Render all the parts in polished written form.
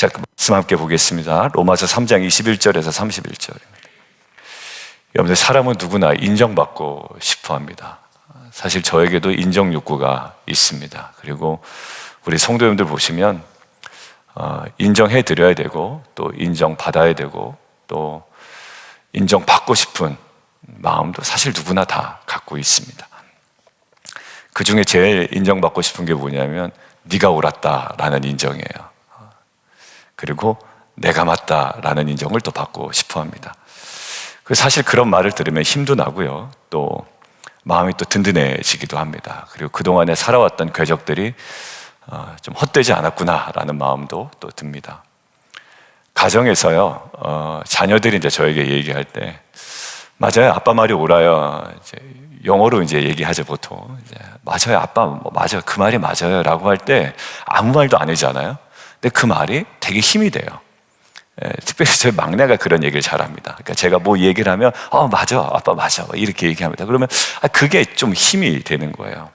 자, 그 말씀 함께 보겠습니다. 로마서 3장 21절에서 31절입니다. 여러분들, 사람은 누구나 인정받고 싶어 합니다. 사실 저에게도 인정 욕구가 있습니다. 그리고 우리 성도님들 보시면 인정해 드려야 되고, 또 인정받아야 되고, 또 인정받고 싶은 마음도 사실 누구나 다 갖고 있습니다. 그 중에 제일 인정받고 싶은 게 뭐냐면 네가 옳았다라는 인정이에요. 그리고 내가 맞다라는 인정을 또 받고 싶어 합니다. 사실 그런 말을 들으면 힘도 나고요, 또 마음이 또 든든해지기도 합니다. 그리고 그동안에 살아왔던 궤적들이 좀 헛되지 않았구나라는 마음도 또 듭니다. 가정에서요, 자녀들이 이제 저에게 얘기할 때, 맞아요, 아빠 말이 옳아요. 이제 영어로 이제 얘기하죠, 보통. 이제 맞아요, 아빠, 맞아요, 그 말이 맞아요 라고 할 때 아무 말도 안 하잖아요. 근데 그 말이 되게 힘이 돼요. 특별히 저희 막내가 그런 얘기를 잘합니다. 그러니까 제가 뭐 얘기를 하면 맞아, 아빠 맞아, 이렇게 얘기합니다. 그러면 그게 좀 힘이 되는 거예요.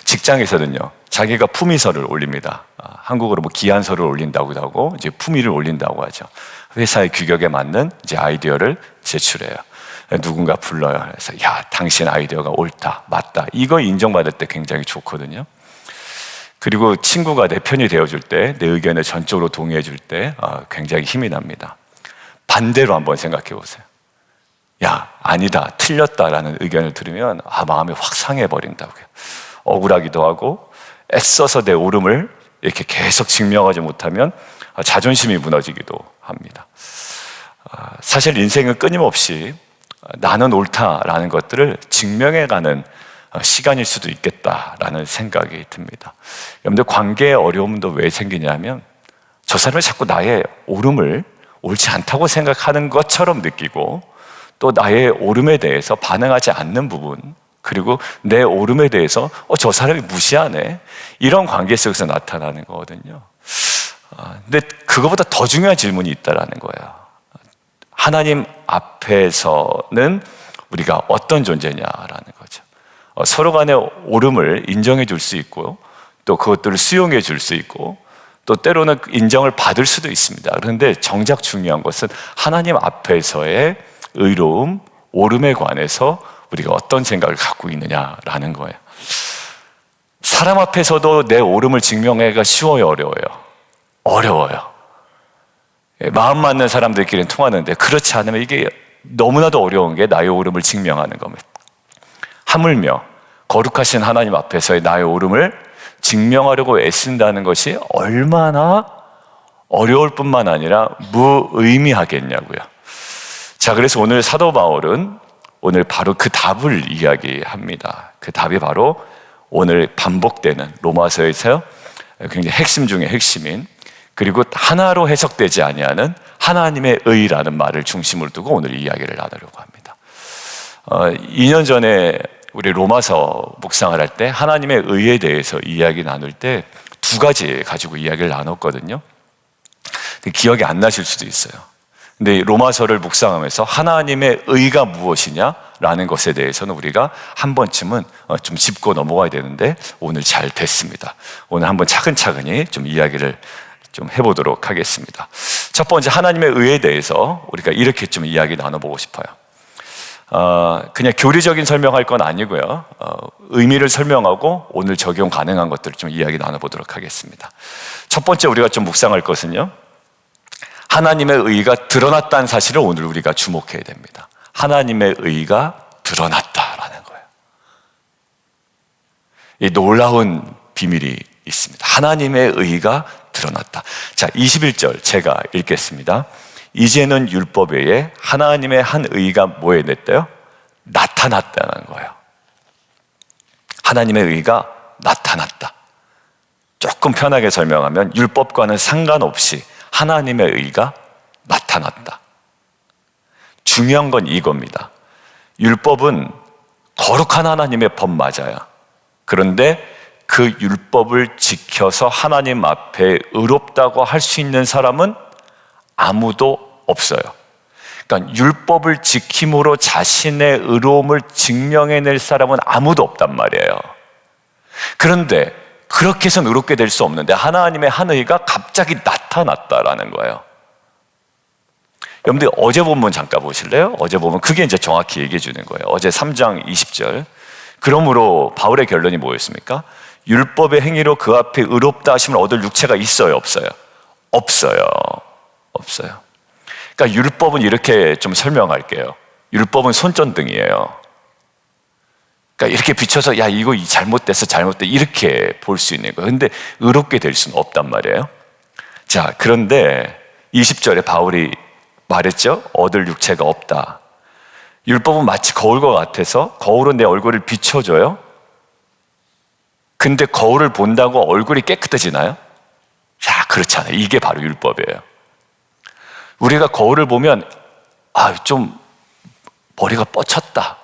직장에서는요, 자기가 품위서를 올립니다. 한국어로 뭐 기한서를 올린다고 하고 이제 품위를 올린다고 하죠. 회사의 규격에 맞는 이제 아이디어를 제출해요. 누군가 불러요. 그래서 야, 당신 아이디어가 옳다, 맞다, 이거 인정받을 때 굉장히 좋거든요. 그리고 친구가 내 편이 되어줄 때, 내 의견에 전적으로 동의해줄 때 굉장히 힘이 납니다. 반대로 한번 생각해 보세요. 야, 아니다, 틀렸다라는 의견을 들으면 마음이 확 상해버린다고요. 억울하기도 하고, 애써서 내 옳음을 이렇게 계속 증명하지 못하면 자존심이 무너지기도 합니다. 사실 인생은 끊임없이 나는 옳다라는 것들을 증명해가는 시간일 수도 있겠다라는 생각이 듭니다. 여러분들, 관계의 어려움도 왜 생기냐면 저 사람이 자꾸 나의 옳음을 옳지 않다고 생각하는 것처럼 느끼고, 또 나의 옳음에 대해서 반응하지 않는 부분, 그리고 내 옳음에 대해서 저 사람이 무시하네, 이런 관계 속에서 나타나는 거거든요. 근데 그거보다 더 중요한 질문이 있다라는 거예요. 하나님 앞에서는 우리가 어떤 존재냐라는 거죠. 서로 간의 옳음을 인정해 줄 수 있고, 또 그것들을 수용해 줄 수 있고, 또 때로는 인정을 받을 수도 있습니다. 그런데 정작 중요한 것은 하나님 앞에서의 의로움, 옳음에 관해서 우리가 어떤 생각을 갖고 있느냐라는 거예요. 사람 앞에서도 내 옳음을 증명하기가 쉬워요, 어려워요? 어려워요. 마음 맞는 사람들끼리는 통하는데, 그렇지 않으면 이게 너무나도 어려운 게 나의 옳음을 증명하는 겁니다. 하물며 거룩하신 하나님 앞에서의 나의 옳음을 증명하려고 애쓴다는 것이 얼마나 어려울 뿐만 아니라 무의미하겠냐고요. 자, 그래서 오늘 사도 바울은 오늘 바로 그 답을 이야기합니다. 그 답이 바로 오늘 반복되는 로마서에서 굉장히 핵심 중에 핵심인, 그리고 하나로 해석되지 아니하는 하나님의 의라는 말을 중심으로 두고 오늘 이야기를 나누려고 합니다. 2년 전에 우리 로마서 묵상을 할 때 하나님의 의에 대해서 이야기 나눌 때 두 가지 가지고 이야기를 나눴거든요. 기억이 안 나실 수도 있어요. 근데 로마서를 묵상하면서 하나님의 의가 무엇이냐라는 것에 대해서는 우리가 한 번쯤은 좀 짚고 넘어가야 되는데 오늘 잘 됐습니다. 오늘 한번 차근차근히 좀 이야기를 좀 해보도록 하겠습니다. 첫 번째, 하나님의 의에 대해서 우리가 이렇게 좀 이야기 나눠보고 싶어요. 그냥 교리적인 설명할 건 아니고요, 의미를 설명하고 오늘 적용 가능한 것들을 좀 이야기 나눠보도록 하겠습니다. 첫 번째 우리가 좀 묵상할 것은요, 하나님의 의가 드러났다는 사실을 오늘 우리가 주목해야 됩니다. 하나님의 의가 드러났다라는 거예요. 이 놀라운 비밀이 있습니다. 하나님의 의가 드러났다. 자, 21절 제가 읽겠습니다. 이제는 율법 외에 하나님의 한 의가 뭐 해냈대요? 나타났다는 거예요. 하나님의 의가 나타났다. 조금 편하게 설명하면 율법과는 상관없이 하나님의 의가 나타났다. 중요한 건 이겁니다. 율법은 거룩한 하나님의 법 맞아요. 그런데 그 율법을 지켜서 하나님 앞에 의롭다고 할 수 있는 사람은 아무도 없어요. 그러니까 율법을 지킴으로 자신의 의로움을 증명해낼 사람은 아무도 없단 말이에요. 그런데 그렇게 해서 의롭게 될 수 없는데 하나님의 한 의가 갑자기 나타났다라는 거예요. 여러분들 어제 본문 잠깐 보실래요? 어제 보면 그게 이제 정확히 얘기해 주는 거예요. 어제 3장 20절. 그러므로 바울의 결론이 뭐였습니까? 율법의 행위로 그 앞에 의롭다 하심을 얻을 육체가 있어요, 없어요? 없어요. 없어요. 그러니까 율법은 이렇게 좀 설명할게요. 율법은 손전등이에요. 그러니까 이렇게 비춰서 야 이거 잘못됐어 이렇게 볼 수 있는 거예요. 근데 의롭게 될 수는 없단 말이에요. 자, 그런데 20절에 바울이 말했죠. 얻을 육체가 없다. 율법은 마치 거울과 같아서 거울은 내 얼굴을 비춰줘요. 근데 거울을 본다고 얼굴이 깨끗해지나요? 자, 그렇지 않아요. 이게 바로 율법이에요. 우리가 거울을 보면 좀 머리가 뻗쳤다.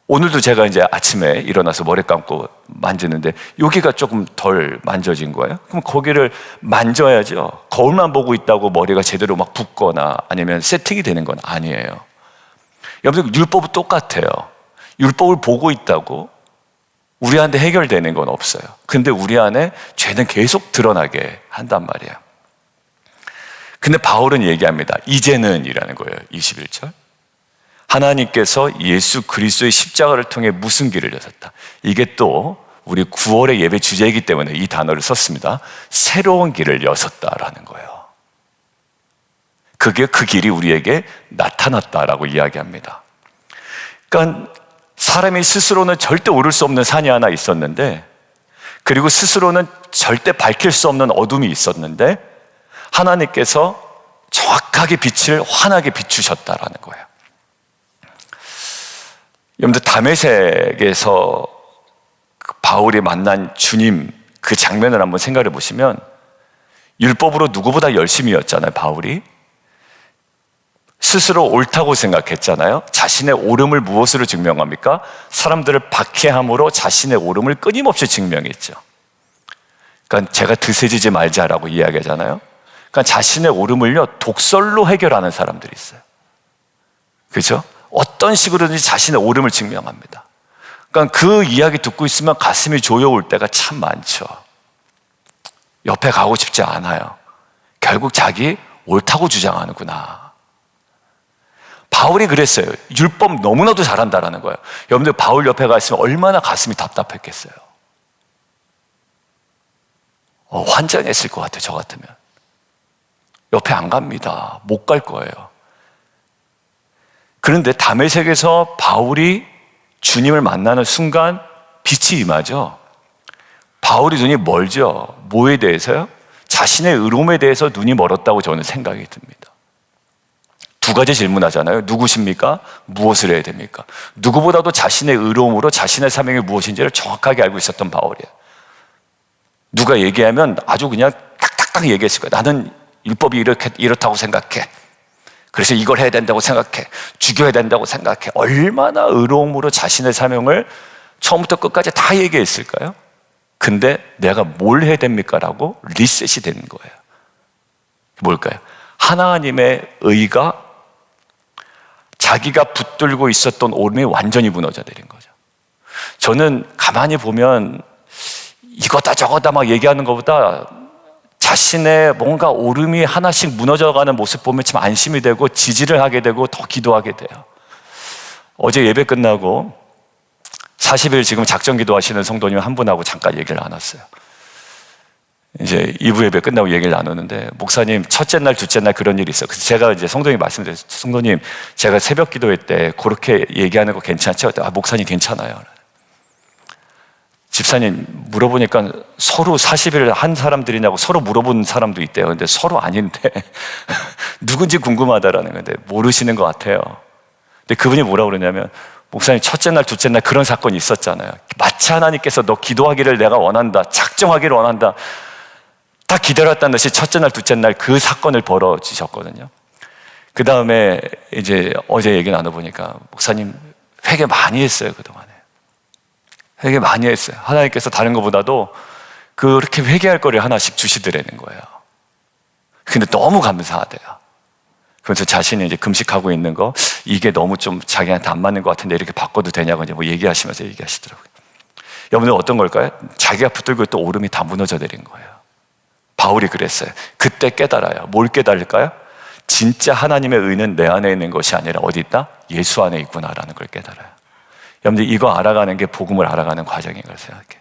오늘도 제가 이제 아침에 일어나서 머리 감고 만지는데 여기가 조금 덜 만져진 거예요. 그럼 거기를 만져야죠. 거울만 보고 있다고 머리가 제대로 막 붓거나 아니면 세팅이 되는 건 아니에요. 여러분, 율법은 똑같아요. 율법을 보고 있다고 우리한테 해결되는 건 없어요. 근데 우리 안에 죄는 계속 드러나게 한단 말이에요. 근데 바울은 얘기합니다. 이제는 이라는 거예요. 21절. 하나님께서 예수 그리스도의 십자가를 통해 무슨 길을 여셨다. 이게 또 우리 9월의 예배 주제이기 때문에 이 단어를 썼습니다. 새로운 길을 여셨다라는 거예요. 그게 그 길이 우리에게 나타났다라고 이야기합니다. 그러니까 사람이 스스로는 절대 오를 수 없는 산이 하나 있었는데, 그리고 스스로는 절대 밝힐 수 없는 어둠이 있었는데 하나님께서 정확하게 빛을 환하게 비추셨다라는 거예요. 여러분들 다메섹에서 바울이 만난 주님 그 장면을 한번 생각해 보시면 율법으로 누구보다 열심히였잖아요. 바울이 스스로 옳다고 생각했잖아요. 자신의 옳음을 무엇으로 증명합니까? 사람들을 박해함으로 자신의 옳음을 끊임없이 증명했죠. 그러니까 제가 드세지지 말자라고 이야기하잖아요. 그러니까 자신의 옳음을요 독설로 해결하는 사람들이 있어요. 그렇죠? 어떤 식으로든지 자신의 옳음을 증명합니다. 그러니까 그 이야기 듣고 있으면 가슴이 조여올 때가 참 많죠. 옆에 가고 싶지 않아요. 결국 자기 옳다고 주장하는구나. 바울이 그랬어요. 율법 너무나도 잘한다라는 거예요. 여러분들 바울 옆에 가 있으면 얼마나 가슴이 답답했겠어요. 환장했을 것 같아요. 저 같으면. 옆에 안 갑니다. 못 갈 거예요. 그런데 다메섹에서 바울이 주님을 만나는 순간 빛이 임하죠. 바울이 눈이 멀죠. 뭐에 대해서요? 자신의 의로움에 대해서 눈이 멀었다고 저는 생각이 듭니다. 두 가지 질문하잖아요. 누구십니까? 무엇을 해야 됩니까? 누구보다도 자신의 의로움으로 자신의 사명이 무엇인지를 정확하게 알고 있었던 바울이에요. 누가 얘기하면 아주 그냥 탁탁탁 얘기했을 거예요. 나는 율법이 이렇다고 생각해. 그래서 이걸 해야 된다고 생각해. 죽여야 된다고 생각해. 얼마나 의로움으로 자신의 사명을 처음부터 끝까지 다 얘기했을까요? 근데 내가 뭘 해야 됩니까? 라고 리셋이 되는 거예요. 뭘까요? 하나님의 의가 자기가 붙들고 있었던 옳음이 완전히 무너져 내린 거죠. 저는 가만히 보면 이거다 저거다 막 얘기하는 것보다 자신의 뭔가 옳음이 하나씩 무너져가는 모습 보면 참 안심이 되고 지지를 하게 되고 더 기도하게 돼요. 어제 예배 끝나고 40일 지금 작전 기도하시는 성도님 한 분하고 잠깐 얘기를 나눴어요. 이제 2부 예배 끝나고 얘기를 나누는데 목사님 첫째 날 둘째 날 그런 일이 있어요. 그래서 제가 이제 성도님 말씀드렸어요. 성도님 제가 새벽 기도회 때 그렇게 얘기하는 거 괜찮죠? 목사님 괜찮아요. 집사님 물어보니까 서로 40일 한 사람들이냐고 서로 물어본 사람도 있대요. 근데 서로 아닌데 누군지 궁금하다라는 건데 모르시는 것 같아요. 근데 그분이 뭐라고 그러냐면 목사님 첫째 날 둘째 날 그런 사건이 있었잖아요. 마치 하나님께서 너 기도하기를 내가 원한다. 작정하기를 원한다. 딱 기다렸다는 듯이 첫째 날 둘째 날 그 사건을 벌어지셨거든요. 그 다음에 이제 어제 얘기 나눠보니까 목사님 회개 많이 했어요. 그동안에 회개 많이 했어요. 하나님께서 다른 것보다도 그렇게 회개할 거를 하나씩 주시더라는 거예요. 근데 너무 감사하대요. 그래서 자신이 이제 금식하고 있는 거 이게 너무 좀 자기한테 안 맞는 것 같은데 이렇게 바꿔도 되냐고 이제 뭐 얘기하시면서 얘기하시더라고요. 여러분들 어떤 걸까요? 자기가 붙들고 있던 오름이 다 무너져 내린 거예요. 바울이 그랬어요. 그때 깨달아요. 뭘 깨달을까요? 진짜 하나님의 의는 내 안에 있는 것이 아니라 어디 있다? 예수 안에 있구나라는 걸 깨달아요. 여러분들 이거 알아가는 게 복음을 알아가는 과정인 걸 생각해요.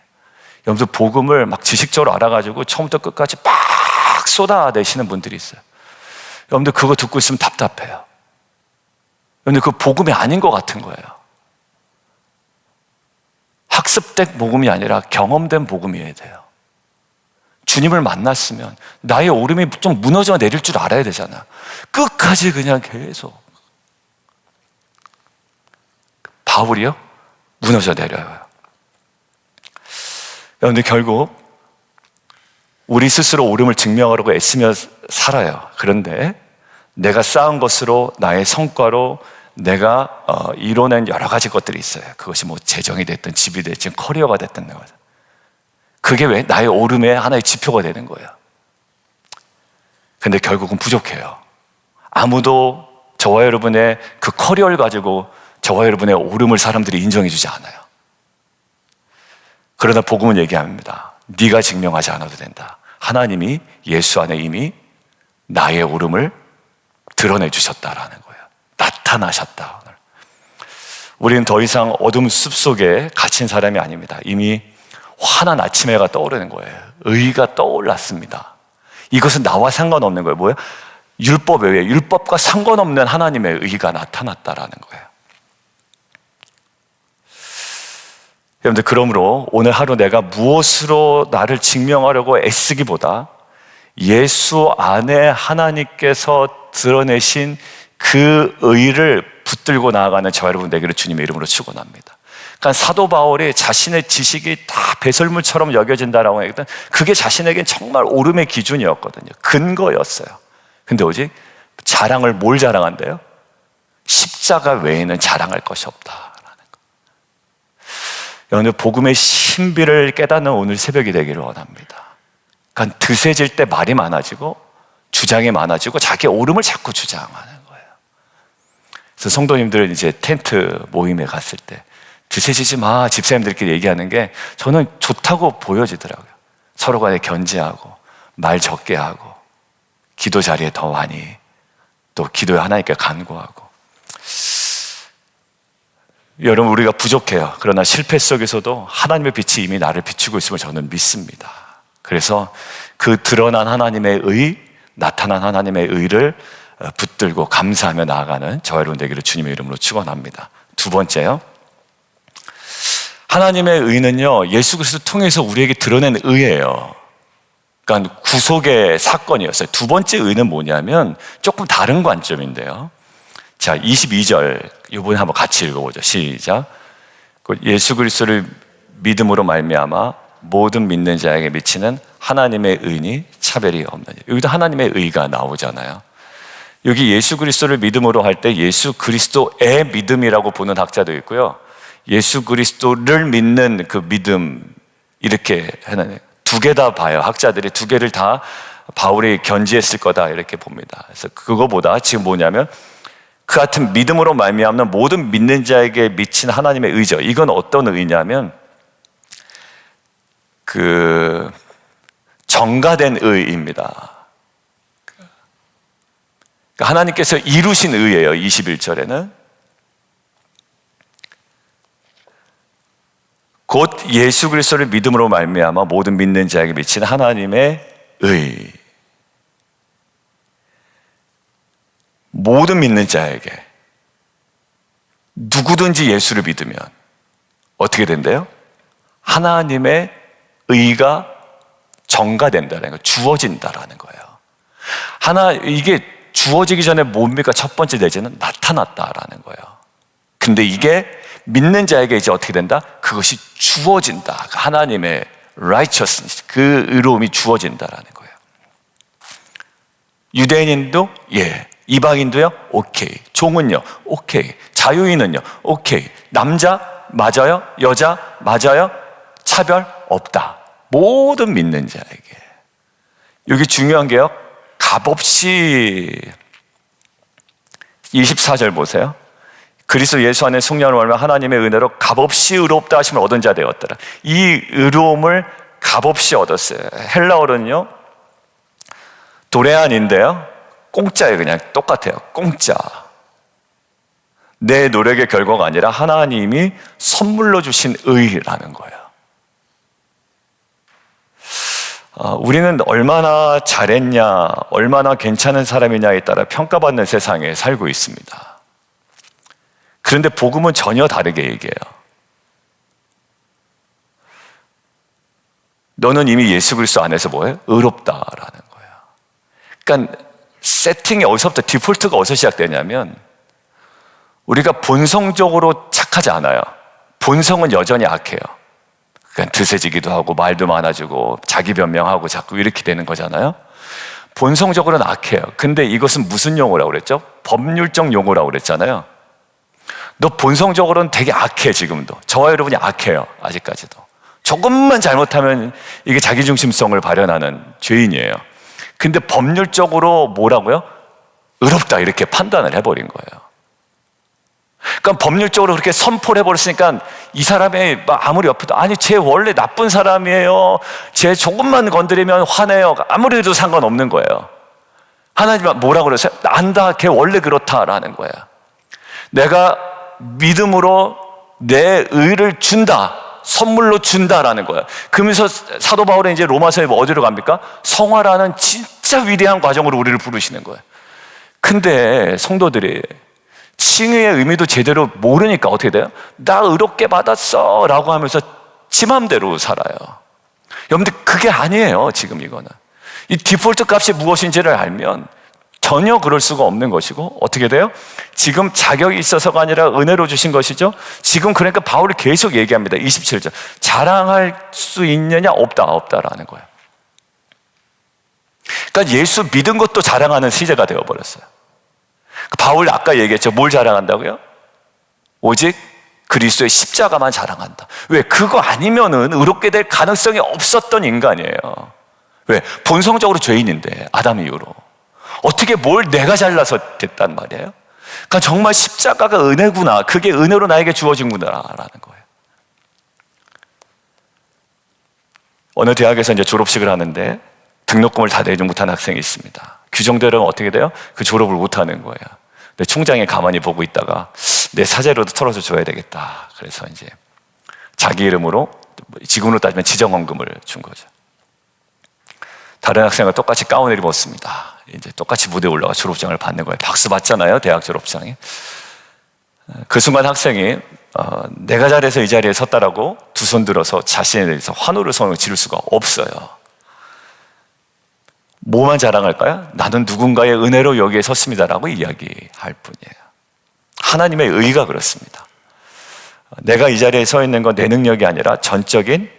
여러분들 복음을 막 지식적으로 알아가지고 처음부터 끝까지 막 쏟아내시는 분들이 있어요. 여러분들 그거 듣고 있으면 답답해요. 여러분들 그 복음이 아닌 것 같은 거예요. 학습된 복음이 아니라 경험된 복음이어야 돼요. 주님을 만났으면 나의 오름이 좀 무너져 내릴 줄 알아야 되잖아. 끝까지 그냥 계속. 바울이요? 무너져 내려요. 여러분들 결국 우리 스스로 오름을 증명하려고 애쓰며 살아요. 그런데 내가 쌓은 것으로, 나의 성과로 내가 이뤄낸 여러 가지 것들이 있어요. 그것이 뭐 재정이 됐든 집이 됐든 커리어가 됐든 그게 왜 나의 오름의 하나의 지표가 되는 거예요. 근데 결국은 부족해요. 아무도 저와 여러분의 그 커리어를 가지고 저와 여러분의 오름을 사람들이 인정해 주지 않아요. 그러나 복음은 얘기합니다. 네가 증명하지 않아도 된다. 하나님이 예수 안에 이미 나의 오름을 드러내 주셨다라는 거예요. 나타나셨다. 우리는 더 이상 어둠 숲속에 갇힌 사람이 아닙니다. 이미 환한 아침 해가 떠오르는 거예요. 의가 떠올랐습니다. 이것은 나와 상관없는 거예요. 뭐예요? 율법 외에 율법과 상관없는 하나님의 의가 나타났다라는 거예요. 여러분들, 그러므로 오늘 하루 내가 무엇으로 나를 증명하려고 애쓰기보다 예수 안에 하나님께서 드러내신 그 의를 붙들고 나아가는 저와 여러분 되기를 주님의 이름으로 축원합니다. 그러니까 사도 바울이 자신의 지식이 다 배설물처럼 여겨진다라고 했던 그게 자신에겐 정말 오름의 기준이었거든요. 근거였어요. 근데 오직 자랑을 뭘 자랑한대요? 십자가 외에는 자랑할 것이 없다라는 거. 여러분, 복음의 신비를 깨닫는 오늘 새벽이 되기를 원합니다. 그러니까 드세질 때 말이 많아지고 주장이 많아지고 자기 오름을 자꾸 주장하는 거예요. 그래서 성도님들 이제 텐트 모임에 갔을 때 드세지지 마, 집사님들끼리 얘기하는 게 저는 좋다고 보여지더라고요. 서로 간에 견제하고 말 적게 하고 기도 자리에 더 많이 또 기도에 하나님께 간구하고. 여러분, 우리가 부족해요. 그러나 실패 속에서도 하나님의 빛이 이미 나를 비추고 있음을 저는 믿습니다. 그래서 그 드러난 하나님의 의, 나타난 하나님의 의를 붙들고 감사하며 나아가는 저와 여러분 되기를 주님의 이름으로 축원합니다. 두 번째요, 하나님의 의는요, 예수 그리스도 통해서 우리에게 드러낸 의예요. 그러니까 구속의 사건이었어요. 두 번째 의는 뭐냐면 조금 다른 관점인데요. 자, 22절 이번에 한번 같이 읽어보죠. 시작. 예수 그리스도를 믿음으로 말미암아 모든 믿는 자에게 미치는 하나님의 의니 차별이 없는. 여기도 하나님의 의가 나오잖아요. 여기 예수 그리스도를 믿음으로 할 때 예수 그리스도의 믿음이라고 보는 학자도 있고요, 예수 그리스도를 믿는 그 믿음, 이렇게 하나님 두 개 다 봐요. 학자들이 두 개를 다 바울이 견지했을 거다 이렇게 봅니다. 그래서 그거보다 지금 뭐냐면 그 같은 믿음으로 말미암는 모든 믿는 자에게 미친 하나님의 의죠. 이건 어떤 의냐면 그 정가된 의입니다. 그러니까 하나님께서 이루신 의예요. 21절에는 곧 예수 그리스도를 믿음으로 말미암아 모든 믿는 자에게 미친 하나님의 의. 모든 믿는 자에게, 누구든지 예수를 믿으면 어떻게 된대요? 하나님의 의가 정가된다는 거예요. 주어진다라는 거예요. 이게 주어지기 전에 뭡니까? 첫 번째 내지는 나타났다라는 거예요. 근데 이게 믿는 자에게 이제 어떻게 된다? 그것이 주어진다. 하나님의 righteousness, 그 의로움이 주어진다라는 거예요. 유대인도 예, 이방인도요? 오케이. 종은요? 오케이. 자유인은요? 오케이. 남자 맞아요? 여자 맞아요? 차별 없다. 모든 믿는 자에게. 여기 중요한 게요, 값없이 24절 보세요. 그리스도 예수 안에 속량을 말하며 하나님의 은혜로 값없이 의롭다 하심을 얻은 자 되었더라. 이 의로움을 값없이 얻었어요. 헬라어로는요, 도레안인데요, 공짜예요. 그냥 똑같아요. 공짜. 내 노력의 결과가 아니라 하나님이 선물로 주신 의라는 거예요. 우리는 얼마나 잘했냐, 얼마나 괜찮은 사람이냐에 따라 평가받는 세상에 살고 있습니다. 그런데 복음은 전혀 다르게 얘기해요. 너는 이미 예수 그리스도 안에서 뭐예요? 의롭다라는 거예요. 그러니까 세팅이 어디서부터, 디폴트가 어디서 시작되냐면, 우리가 본성적으로 착하지 않아요. 본성은 여전히 악해요. 그러니까 드세지기도 하고 말도 많아지고 자기 변명하고 자꾸 이렇게 되는 거잖아요. 본성적으로는 악해요. 근데 이것은 무슨 용어라고 그랬죠? 법률적 용어라고 그랬잖아요. 너 본성적으로는 되게 악해. 지금도 저와 여러분이 악해요. 아직까지도 조금만 잘못하면 이게 자기중심성을 발현하는 죄인이에요. 근데 법률적으로 뭐라고요? 의롭다 이렇게 판단을 해버린 거예요. 그러니까 법률적으로 그렇게 선포를 해버렸으니까 이 사람이 아무리 옆에도, 아니 쟤 원래 나쁜 사람이에요, 쟤 조금만 건드리면 화내요, 아무리 해도 상관없는 거예요. 하나님은 뭐라고 그러세요? 안다, 걔 원래 그렇다라는 거예요. 내가 믿음으로 내 의를 준다, 선물로 준다라는 거예요. 그러면서 사도 바울은 이제 로마서에 어디로 갑니까? 성화라는 진짜 위대한 과정으로 우리를 부르시는 거예요. 근데 성도들이 칭의의 의미도 제대로 모르니까 어떻게 돼요? 나 의롭게 받았어 라고 하면서 지 맘대로 살아요. 여러분들 그게 아니에요. 지금 이거는 이 디폴트 값이 무엇인지를 알면 전혀 그럴 수가 없는 것이고, 어떻게 돼요? 지금 자격이 있어서가 아니라 은혜로 주신 것이죠. 지금 그러니까 바울이 계속 얘기합니다. 27절 자랑할 수 있느냐? 없다라는 거예요. 그러니까 예수 믿은 것도 자랑하는 시대가 되어버렸어요. 바울 아까 얘기했죠. 뭘 자랑한다고요? 오직 그리스도의 십자가만 자랑한다. 왜? 그거 아니면은 의롭게 될 가능성이 없었던 인간이에요. 왜? 본성적으로 죄인인데, 아담 이후로 어떻게 뭘 내가 잘나서 됐단 말이에요? 그러니까 정말 십자가가 은혜구나, 그게 은혜로 나에게 주어진구나라는 거예요. 어느 대학에서 이제 졸업식을 하는데 등록금을 다 내지 못한 학생이 있습니다. 규정대로는 어떻게 돼요? 그 졸업을 못하는 거예요. 근데 총장이 가만히 보고 있다가 내 사재로도 털어서 줘야 되겠다. 그래서 이제 자기 이름으로, 지금으로 따지면 지정원금을 준 거죠. 다른 학생은 똑같이 가운을 입었습니다. 이제 똑같이 무대에 올라가 졸업장을 받는 거예요. 박수 받잖아요, 대학 졸업장에. 그 순간 학생이 내가 잘해서 이 자리에 섰다라고 두 손 들어서 자신에 대해서 환호를 손을 지를 수가 없어요. 뭐만 자랑할까요? 나는 누군가의 은혜로 여기에 섰습니다라고 이야기할 뿐이에요. 하나님의 의가 그렇습니다. 내가 이 자리에 서 있는 건 내 능력이 아니라 전적인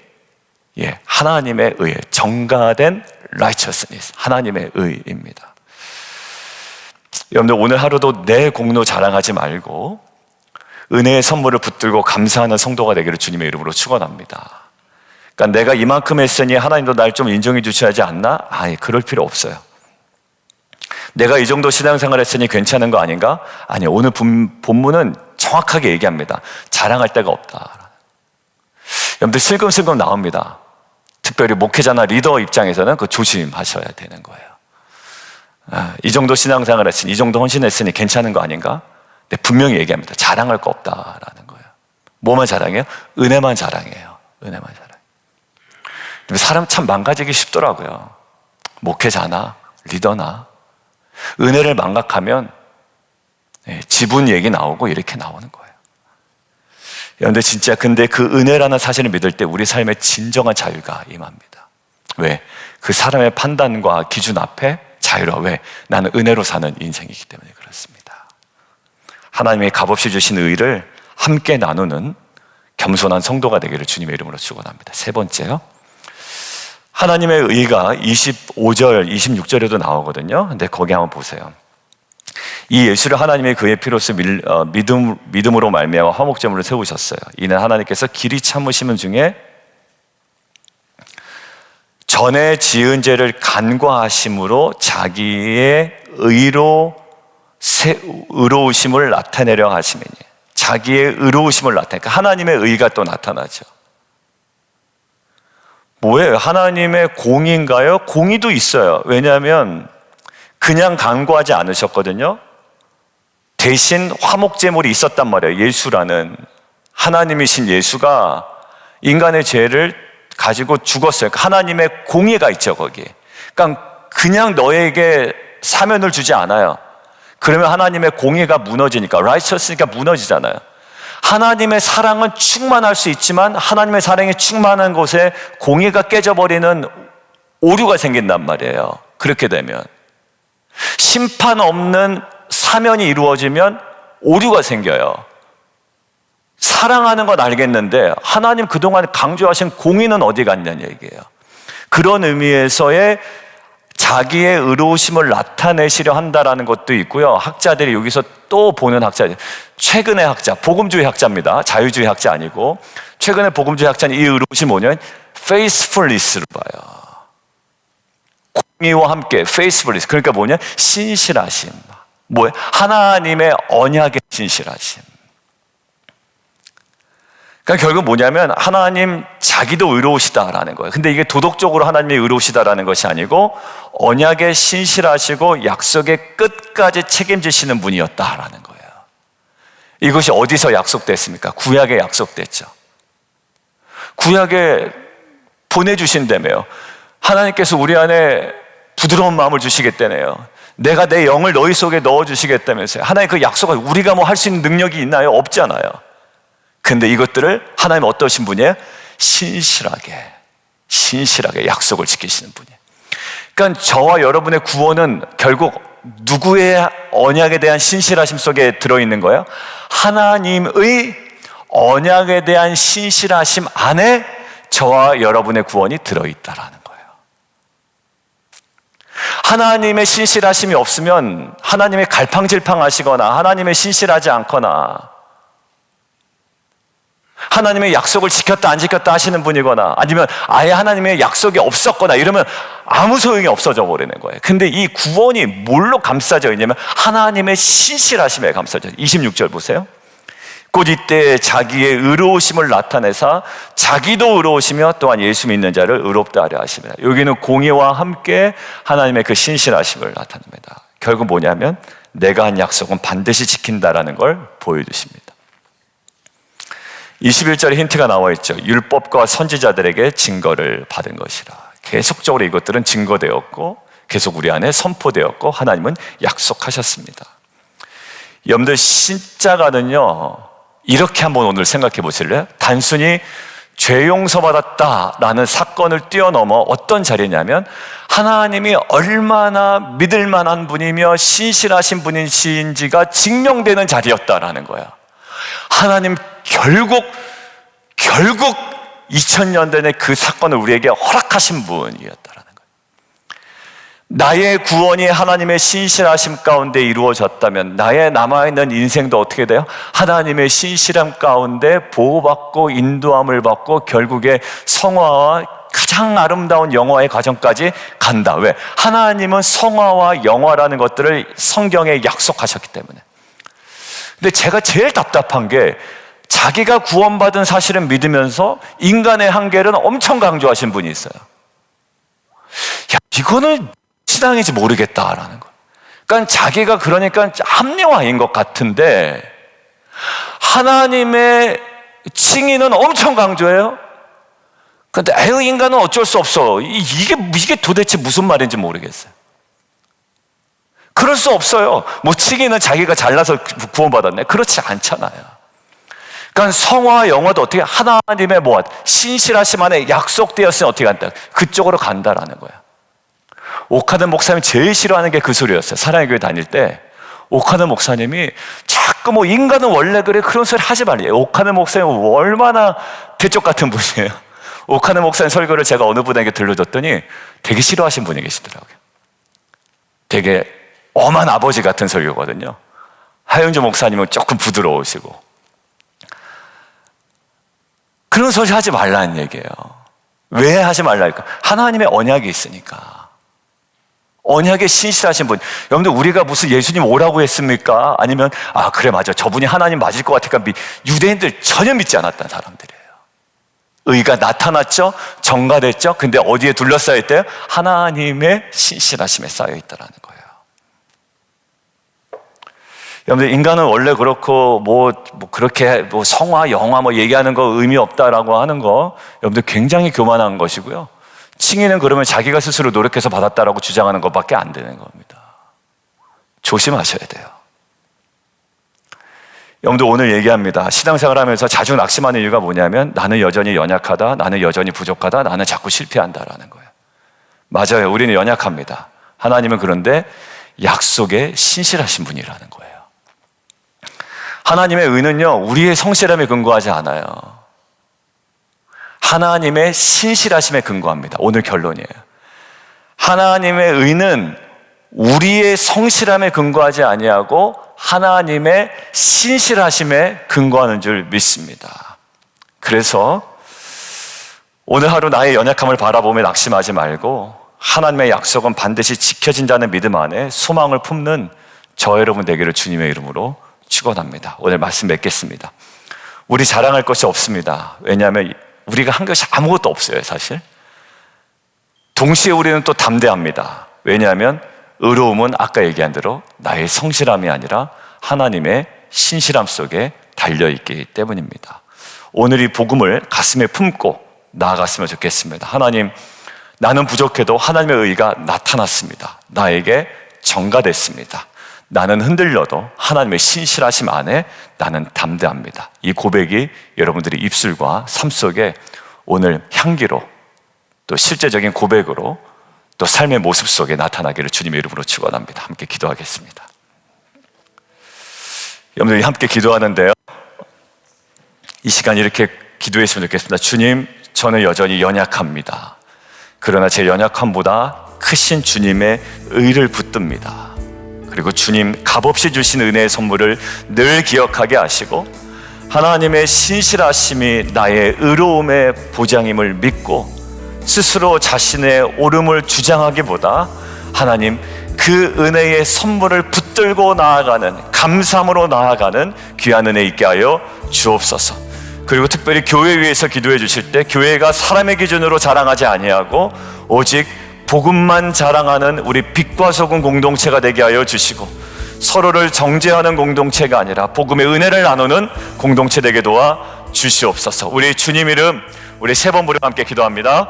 하나님의 의, 정가된 righteousness, 하나님의 의입니다. 여러분들 오늘 하루도 내 공로 자랑하지 말고 은혜의 선물을 붙들고 감사하는 성도가 되기를 주님의 이름으로 축원합니다. 그러니까 내가 이만큼 했으니 하나님도 날 좀 인정해 주셔야지 않나? 아니, 그럴 필요 없어요. 내가 이 정도 신앙생활 했으니 괜찮은 거 아닌가? 아니, 오늘 본문은 정확하게 얘기합니다. 자랑할 데가 없다. 여러분들 슬금슬금 나옵니다. 특별히 목회자나 리더 입장에서는 그 조심하셔야 되는 거예요. 이 정도 신앙생활 했으니, 이 정도 헌신했으니 괜찮은 거 아닌가? 네, 분명히 얘기합니다. 자랑할 거 없다라는 거예요. 뭐만 자랑해요? 은혜만 자랑해요. 은혜만 자랑. 사람 참 망가지기 쉽더라고요. 목회자나 리더나 은혜를 망각하면 지분 얘기 나오고 이렇게 나오는 거예요. 그런데 진짜 근데 그 은혜라는 사실을 믿을 때 우리 삶에 진정한 자유가 임합니다. 왜? 그 사람의 판단과 기준 앞에 자유로워. 왜? 나는 은혜로 사는 인생이기 때문에 그렇습니다. 하나님의 값없이 주신 의를 함께 나누는 겸손한 성도가 되기를 주님의 이름으로 축원합니다. 세 번째요, 하나님의 의가 25절, 26절에도 나오거든요. 근데 거기 한번 보세요. 이 예수를 하나님의 그의 피로써 믿음으로 말미암아 화목제물을 세우셨어요. 이는 하나님께서 길이 참으시는 중에 전에 지은 죄를 간과하심으로 자기의 의로우심을 나타내려 하심이니. 자기의 의로우심을 나타내니까 하나님의 의가 또 나타나죠. 뭐예요? 하나님의 공의인가요? 공의도 있어요. 왜냐하면 그냥 간구하지 않으셨거든요. 대신 화목제물이 있었단 말이에요. 예수라는 하나님이신 예수가 인간의 죄를 가지고 죽었어요. 하나님의 공의가 있죠, 거기에. 그러니까 그냥 너에게 사면을 주지 않아요. 그러면 하나님의 공의가 무너지니까, righteous니까 무너지잖아요. 하나님의 사랑은 충만할 수 있지만 하나님의 사랑이 충만한 곳에 공의가 깨져버리는 오류가 생긴단 말이에요. 그렇게 되면 심판 없는 사면이 이루어지면 오류가 생겨요. 사랑하는 건 알겠는데 하나님 그동안 강조하신 공의는 어디 갔냐는 얘기예요. 그런 의미에서의 자기의 의로우심을 나타내시려 한다라는 것도 있고요. 학자들이 여기서 또 보는 학자들, 최근의 학자, 복음주의 학자입니다. 자유주의 학자 아니고 최근의 복음주의 학자는 이 의로우심이 뭐냐면 faithfulness를 봐요. 공의와 함께 faithfulness, 그러니까 뭐냐? 신실하심. 뭐예요? 하나님의 언약에 신실하심. 그러니까 결국 뭐냐면 하나님 자기도 의로우시다라는 거예요. 근데 이게 도덕적으로 하나님이 의로우시다라는 것이 아니고 언약에 신실하시고 약속의 끝까지 책임지시는 분이었다라는 거예요. 이것이 어디서 약속됐습니까? 구약에 약속됐죠. 구약에 보내주신다며요. 하나님께서 우리 안에 부드러운 마음을 주시겠다네요. 내가 내 영을 너희 속에 넣어주시겠다면서요. 하나님 그 약속을 우리가 뭐 할 수 있는 능력이 있나요? 없잖아요. 근데 이것들을 하나님 어떠신 분이에요? 신실하게 약속을 지키시는 분이에요. 그러니까 저와 여러분의 구원은 결국 누구의 언약에 대한 신실하심 속에 들어있는 거예요? 하나님의 언약에 대한 신실하심 안에 저와 여러분의 구원이 들어있다라는 거예요. 하나님의 신실하심이 없으면 하나님의 갈팡질팡하시거나 하나님의 신실하지 않거나 하나님의 약속을 지켰다 안 지켰다 하시는 분이거나 아니면 아예 하나님의 약속이 없었거나 이러면 아무 소용이 없어져 버리는 거예요. 근데 이 구원이 뭘로 감싸져 있냐면 하나님의 신실하심에 감싸져. 26절 보세요. 곧 이때 자기의 의로우심을 나타내사 자기도 의로우시며 또한 예수 믿는 자를 의롭다 하려 하십니다. 여기는 공의와 함께 하나님의 그 신실하심을 나타냅니다. 결국 뭐냐면 내가 한 약속은 반드시 지킨다라는 걸 보여주십니다. 21절에 힌트가 나와 있죠. 율법과 선지자들에게 증거를 받은 것이라. 계속적으로 이것들은 증거되었고 계속 우리 안에 선포되었고 하나님은 약속하셨습니다. 여러분들 십자가는요, 이렇게 한번 오늘 생각해 보실래요? 단순히 죄 용서받았다라는 사건을 뛰어넘어 어떤 자리냐면 하나님이 얼마나 믿을 만한 분이며 신실하신 분이신지가 증명되는 자리였다라는 거예요. 하나님 결국 2000년 전에 그 사건을 우리에게 허락하신 분이었다라는 거예요. 나의 구원이 하나님의 신실하심 가운데 이루어졌다면 나의 남아있는 인생도 어떻게 돼요? 하나님의 신실함 가운데 보호받고 인도함을 받고 결국에 성화와 가장 아름다운 영화의 과정까지 간다. 왜? 하나님은 성화와 영화라는 것들을 성경에 약속하셨기 때문에. 근데 제가 제일 답답한 게 자기가 구원받은 사실은 믿으면서 인간의 한계는 엄청 강조하신 분이 있어요. 야, 이거는 신앙인지 모르겠다라는 거. 그러니까 자기가 그러니까 합리화인 것 같은데 하나님의 칭의는 엄청 강조해요. 근데 에휴, 인간은 어쩔 수 없어. 이게 도대체 무슨 말인지 모르겠어요. 그럴 수 없어요. 뭐 칭의는 자기가 잘나서 구원받았네. 그렇지 않잖아요. 그러니까 성화와 영화도 어떻게 하나님의 뭐 신실하심 안에 약속되었으니 어떻게 간다. 그쪽으로 간다라는 거야. 오카든 목사님이 제일 싫어하는 게 그 소리였어요. 사랑의 교회 다닐 때 오카든 목사님이 자꾸 뭐 인간은 원래 그래 그런 소리 하지 말래요. 오카든 목사님은 얼마나 대쪽 같은 분이에요. 오카든 목사님 설교를 제가 어느 분에게 들려줬더니 되게 싫어하신 분이 계시더라고요. 되게 엄한 아버지 같은 설교거든요. 하영주 목사님은 조금 부드러우시고 그런 소리 하지 말라는 얘기예요. 왜 하지 말라니까? 하나님의 언약이 있으니까. 언약에 신실하신 분. 여러분들, 우리가 무슨 예수님 오라고 했습니까? 아니면 그래 맞아, 저분이 하나님 맞을 것 같으니까 유대인들 전혀 믿지 않았던 사람들이에요. 의가 나타났죠, 정가됐죠. 근데 어디에 둘러싸여 있대요? 하나님의 신실하심에 쌓여 있다라는 거예요. 여러분들, 인간은 원래 그렇고 그렇게 성화, 영화 얘기하는 거 의미 없다라고 하는 거, 여러분들 굉장히 교만한 것이고요. 칭의는 그러면 자기가 스스로 노력해서 받았다라고 주장하는 것밖에 안 되는 겁니다. 조심하셔야 돼요. 여러분들, 오늘 얘기합니다. 신앙생활하면서 자주 낙심하는 이유가 뭐냐면 나는 여전히 연약하다, 나는 여전히 부족하다, 나는 자꾸 실패한다라는 거예요. 맞아요. 우리는 연약합니다. 하나님은 그런데 약속에 신실하신 분이라는 거예요. 하나님의 의는요, 우리의 성실함에 근거하지 않아요. 하나님의 신실하심에 근거합니다. 오늘 결론이에요. 하나님의 의는 우리의 성실함에 근거하지 아니하고 하나님의 신실하심에 근거하는 줄 믿습니다. 그래서 오늘 하루 나의 연약함을 바라보며 낙심하지 말고 하나님의 약속은 반드시 지켜진다는 믿음 안에 소망을 품는 저 여러분 되기를 주님의 이름으로 축원합니다. 오늘 말씀 맺겠습니다. 우리 자랑할 것이 없습니다. 왜냐하면 우리가 한 것이 아무것도 없어요, 사실. 동시에 우리는 또 담대합니다. 왜냐하면 의로움은 아까 얘기한 대로 나의 성실함이 아니라 하나님의 신실함 속에 달려있기 때문입니다. 오늘 이 복음을 가슴에 품고 나아갔으면 좋겠습니다. 하나님, 나는 부족해도 하나님의 의가 나타났습니다. 나에게 전가됐습니다. 나는 흔들려도 하나님의 신실하심 안에 나는 담대합니다. 이 고백이 여러분들의 입술과 삶 속에 오늘 향기로, 또 실제적인 고백으로, 또 삶의 모습 속에 나타나기를 주님의 이름으로 축원합니다. 함께 기도하겠습니다. 여러분들이 함께 기도하는데요, 이 시간 이렇게 기도했으면 좋겠습니다. 주님, 저는 여전히 연약합니다. 그러나 제 연약함보다 크신 주님의 의를 붙듭니다. 그리고 주님 값없이 주신 은혜의 선물을 늘 기억하게 하시고 하나님의 신실하심이 나의 의로움의 보장임을 믿고 스스로 자신의 옳음을 주장하기보다 하나님 그 은혜의 선물을 붙들고 나아가는, 감사함으로 나아가는 귀한 은혜 있게 하여 주옵소서. 그리고 특별히 교회 위에서 기도해 주실 때 교회가 사람의 기준으로 자랑하지 아니하고 오직 복음만 자랑하는 우리 빛과 소금 공동체가 되게 하여 주시고 서로를 정죄하는 공동체가 아니라 복음의 은혜를 나누는 공동체 되게 도와 주시옵소서. 우리 주님 이름 우리 세 번 부르며 함께 기도합니다.